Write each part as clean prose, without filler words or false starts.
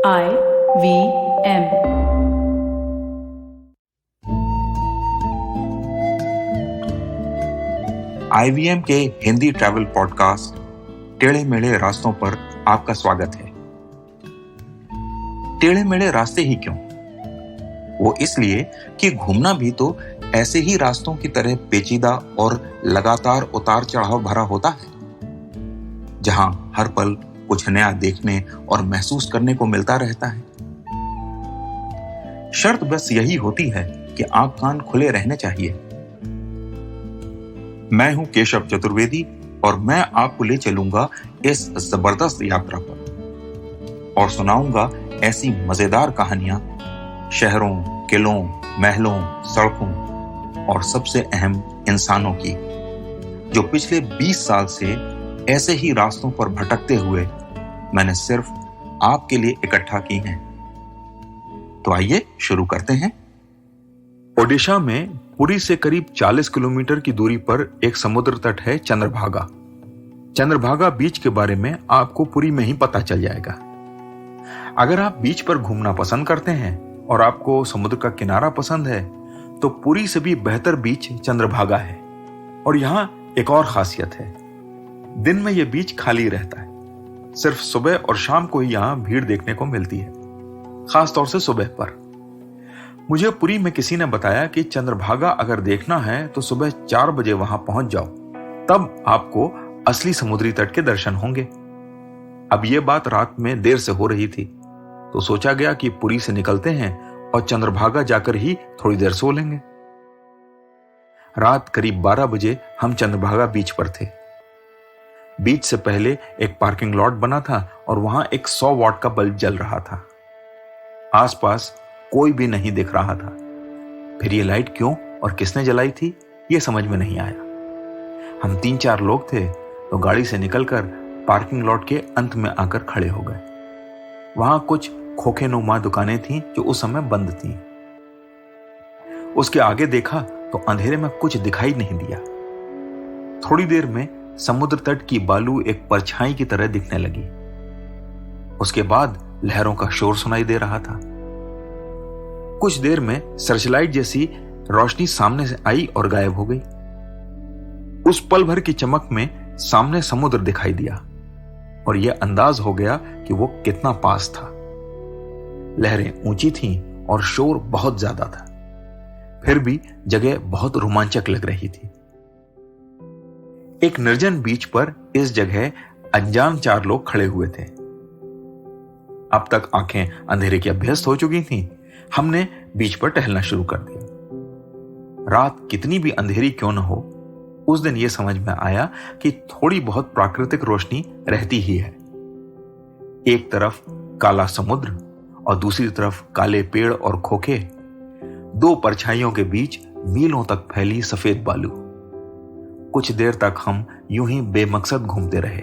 IVM। IVM के Hindi travel podcast टेढ़े मेढ़े रास्तों पर आपका स्वागत है। टेढ़े मेढ़े रास्ते ही क्यों? वो इसलिए कि घूमना भी तो ऐसे ही रास्तों की तरह पेचीदा और लगातार उतार चढ़ाव भरा होता है, जहां हर पल कुछ नया देखने और महसूस करने को मिलता रहता है। शर्त बस यही होती है कि आंख कान खुले रहने चाहिए। मैं हूं केशव चतुर्वेदी और मैं आपको ले चलूंगा इस जबरदस्त यात्रा पर और सुनाऊंगा ऐसी मजेदार कहानियां शहरों, किलों, महलों, सड़कों और सबसे अहम इंसानों की, जो पिछले 20 साल से ऐसे ही रास्तों पर भटकते हुए मैंने सिर्फ आपके लिए इकट्ठा की हैं। तो आइए शुरू करते हैं। ओडिशा में पुरी से करीब 40 किलोमीटर की दूरी पर एक समुद्र तट है चंद्रभागा। चंद्रभागा बीच के बारे में आपको पुरी में ही पता चल जाएगा। अगर आप बीच पर घूमना पसंद करते हैं और आपको समुद्र का किनारा पसंद है, तो पुरी से भी बेहतर बीच चंद्रभागा है। और यहां एक और खासियत है, दिन में यह बीच खाली रहता है। सिर्फ सुबह और शाम को ही यहां भीड़ देखने को मिलती है, खास तौर से सुबह पर। मुझे पुरी में किसी ने बताया कि चंद्रभागा अगर देखना है तो सुबह 4 बजे वहां पहुंच जाओ, तब आपको असली समुद्री तट के दर्शन होंगे। अब यह बात रात में देर से हो रही थी, तो सोचा गया कि पुरी से निकलते हैं और चंद्रभागा जाकर ही थोड़ी देर सो लेंगे। रात करीब 12 बजे हम चंद्रभागा बीच पर थे। बीच से पहले एक पार्किंग लॉट बना था और वहां एक 100 वॉट का बल्ब जल रहा था। आसपास कोई भी नहीं दिख रहा था। फिर ये लाइट क्यों और किसने जलाई थी, ये समझ में नहीं आया। हम 3-4 लोग थे, तो गाड़ी से निकलकर पार्किंग लॉट के अंत में आकर खड़े हो गए। वहां कुछ खोखेनुमा दुकानें थीं जो उस समय बंद थीं। उसके आगे देखा तो अंधेरे में कुछ दिखाई नहीं दिया। थोड़ी देर में समुद्र तट की बालू एक परछाई की तरह दिखने लगी। उसके बाद लहरों का शोर सुनाई दे रहा था। कुछ देर में सर्चलाइट जैसी रोशनी सामने से आई और गायब हो गई। उस पल भर की चमक में सामने समुद्र दिखाई दिया और यह अंदाज हो गया कि वो कितना पास था। लहरें ऊंची थीं और शोर बहुत ज्यादा था। फिर भी जगह बहुत रोमांचक लग रही थी। एक निर्जन बीच पर इस जगह अनजान 4 लोग खड़े हुए थे। अब तक आंखें अंधेरे की अभ्यस्त हो चुकी थीं। हमने बीच पर टहलना शुरू कर दिया। रात कितनी भी अंधेरी क्यों न हो, उस दिन यह समझ में आया कि थोड़ी बहुत प्राकृतिक रोशनी रहती ही है। एक तरफ काला समुद्र और दूसरी तरफ काले पेड़ और खोखे, 2 परछाइयों के बीच मीलों तक फैली सफेद बालू। कुछ देर तक हम यूं ही बेमकसद घूमते रहे।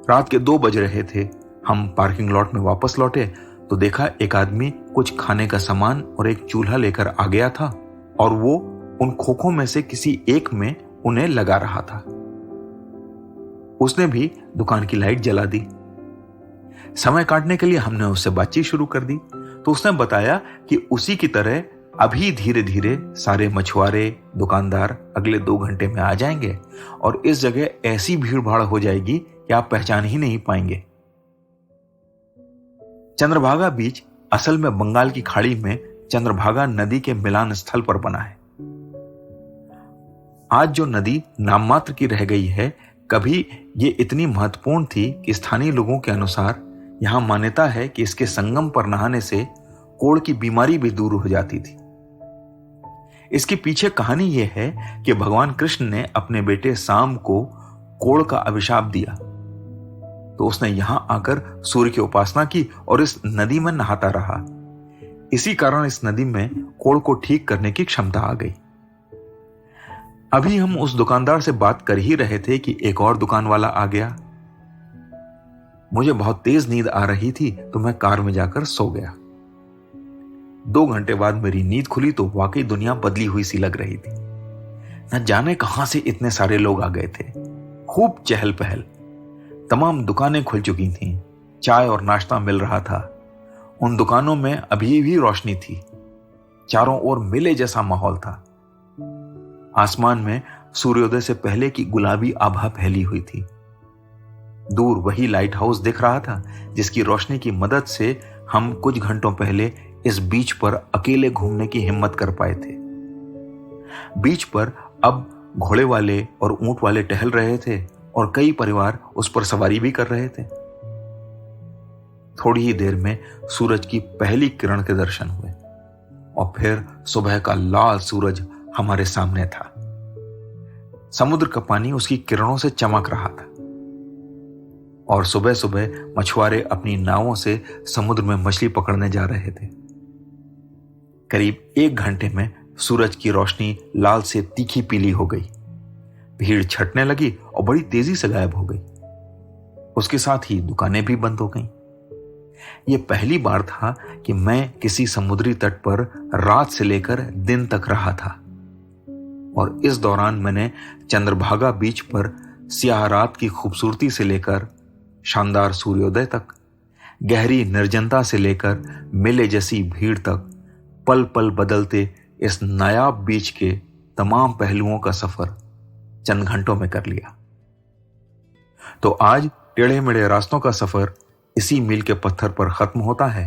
रात के 2 बज रहे थे। हम पार्किंग लॉट में वापस लौटे तो देखा एक आदमी कुछ खाने का सामान और एक चूल्हा लेकर आ गया था और वो उन खोखों में से किसी एक में उन्हें लगा रहा था। उसने भी दुकान की लाइट जला दी। समय काटने के लिए हमने उससे बातचीत शुरू कर दी, तो उसने बताया कि उसी की तरह अभी धीरे धीरे सारे मछुआरे दुकानदार अगले 2 घंटे में आ जाएंगे और इस जगह ऐसी भीड़ भाड़ हो जाएगी कि आप पहचान ही नहीं पाएंगे। चंद्रभागा बीच असल में बंगाल की खाड़ी में चंद्रभागा नदी के मिलान स्थल पर बना है। आज जो नदी नाम मात्र की रह गई है, कभी ये इतनी महत्वपूर्ण थी कि स्थानीय लोगों के अनुसार यहां मान्यता है कि इसके संगम पर नहाने से कोढ़ की बीमारी भी दूर हो जाती थी। इसके पीछे कहानी यह है कि भगवान कृष्ण ने अपने बेटे साम को कोढ़ का अभिशाप दिया, तो उसने यहां आकर सूर्य की उपासना की और इस नदी में नहाता रहा। इसी कारण इस नदी में कोढ़ को ठीक करने की क्षमता आ गई। अभी हम उस दुकानदार से बात कर ही रहे थे कि एक और दुकान वाला आ गया। मुझे बहुत तेज नींद आ रही थी, तो मैं कार में जाकर सो गया। 2 घंटे बाद मेरी नींद खुली तो वाकई दुनिया बदली हुई सी लग रही थी। न जाने कहां से इतने सारे लोग आ गए थे। खूब चहल पहल, तमाम दुकानें खुल चुकी थीं। चाय और नाश्ता मिल रहा था। उन दुकानों में अभी भी रोशनी थी। चारों ओर मेले जैसा माहौल था। आसमान में सूर्योदय से पहले की गुलाबी आभा फैली हुई थी। दूर वही लाइट हाउस दिख रहा था जिसकी रोशनी की मदद से हम कुछ घंटों पहले इस बीच पर अकेले घूमने की हिम्मत कर पाए थे। बीच पर अब घोड़े वाले और ऊंट वाले टहल रहे थे और कई परिवार उस पर सवारी भी कर रहे थे। थोड़ी ही देर में सूरज की पहली किरण के दर्शन हुए और फिर सुबह का लाल सूरज हमारे सामने था। समुद्र का पानी उसकी किरणों से चमक रहा था और सुबह सुबह मछुआरे अपनी नावों से समुद्र में मछली पकड़ने जा रहे थे। करीब 1 घंटे में सूरज की रोशनी लाल से तीखी पीली हो गई। भीड़ छटने लगी और बड़ी तेजी से गायब हो गई। उसके साथ ही दुकानें भी बंद हो गईं। यह पहली बार था कि मैं किसी समुद्री तट पर रात से लेकर दिन तक रहा था और इस दौरान मैंने चंद्रभागा बीच पर स्याह रात की खूबसूरती से लेकर शानदार सूर्योदय तक, गहरी निर्जनता से लेकर मेले जैसी भीड़ तक, पल पल बदलते इस नायाब बीच के तमाम पहलुओं का सफर चंद घंटों में कर लिया। तो आज टेढ़े मेढ़े रास्तों का सफर इसी मील के पत्थर पर खत्म होता है।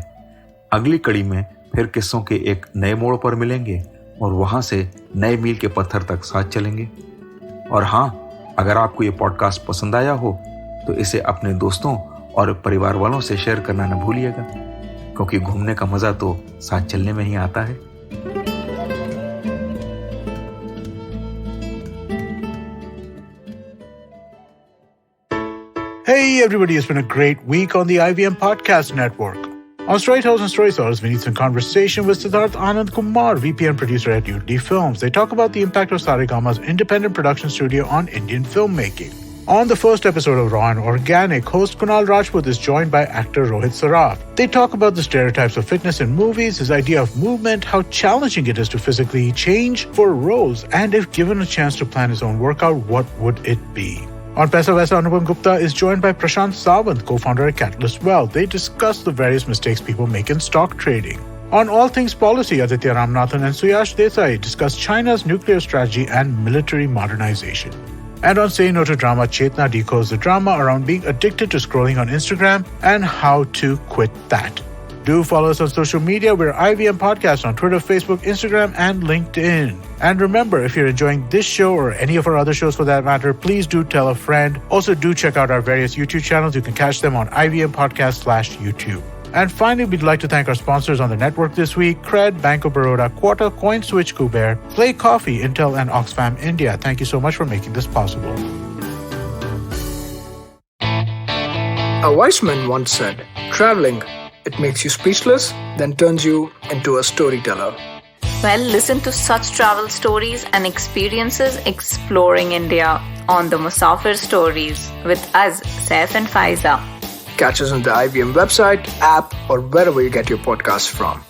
अगली कड़ी में फिर किस्सों के एक नए मोड़ पर मिलेंगे और वहां से नए मील के पत्थर तक साथ चलेंगे। और हां, अगर आपको ये पॉडकास्ट पसंद आया हो तो इसे अपने दोस्तों और परिवार वालों से शेयर करना न भूलिएगा, क्योंकि घूमने का मजा तो साथ चलने में ही आता है। Hey everybody, it's been a great week on the IVM Podcast Network. On Storytellers and Storytellers, we need some conversation with Siddharth Anand Kumar, VP and producer at UD Films. They talk about the impact of Saregama's independent production studio on Indian filmmaking. On the first episode of Raw and Organic, host Kunal Rajput is joined by actor Rohit Saraf. They talk about the stereotypes of fitness in movies, his idea of movement, how challenging it is to physically change for roles, and if given a chance to plan his own workout, what would it be? On Paisa Vaisa, Anupam Gupta is joined by Prashant Sawant, co-founder at Catalyst Wealth. They discuss the various mistakes people make in stock trading. On All Things Policy, Aditya Ramanathan and Suyash Desai discuss China's nuclear strategy and military modernization. And on Say No to Drama, Chetna decodes the drama around being addicted to scrolling on Instagram and how to quit that. Do follow us on social media. We're IVM Podcast on Twitter, Facebook, Instagram, and LinkedIn. And remember, if you're enjoying this show or any of our other shows for that matter, please do tell a friend. Also, do check out our various YouTube channels. You can catch them on IVM Podcast/YouTube. And finally, we'd like to thank our sponsors on the network this week: Cred, Bank of Baroda, Quota, CoinSwitch, Kuber, Play Coffee, Intel, and Oxfam India. Thank you so much for making this possible. A wise man once said, traveling, it makes you speechless, then turns you into a storyteller. Well, listen to such travel stories and experiences exploring India on the Musafir Stories with us, Saif and Faiza. Catch us on the IVM website, app, or wherever you get your podcasts from.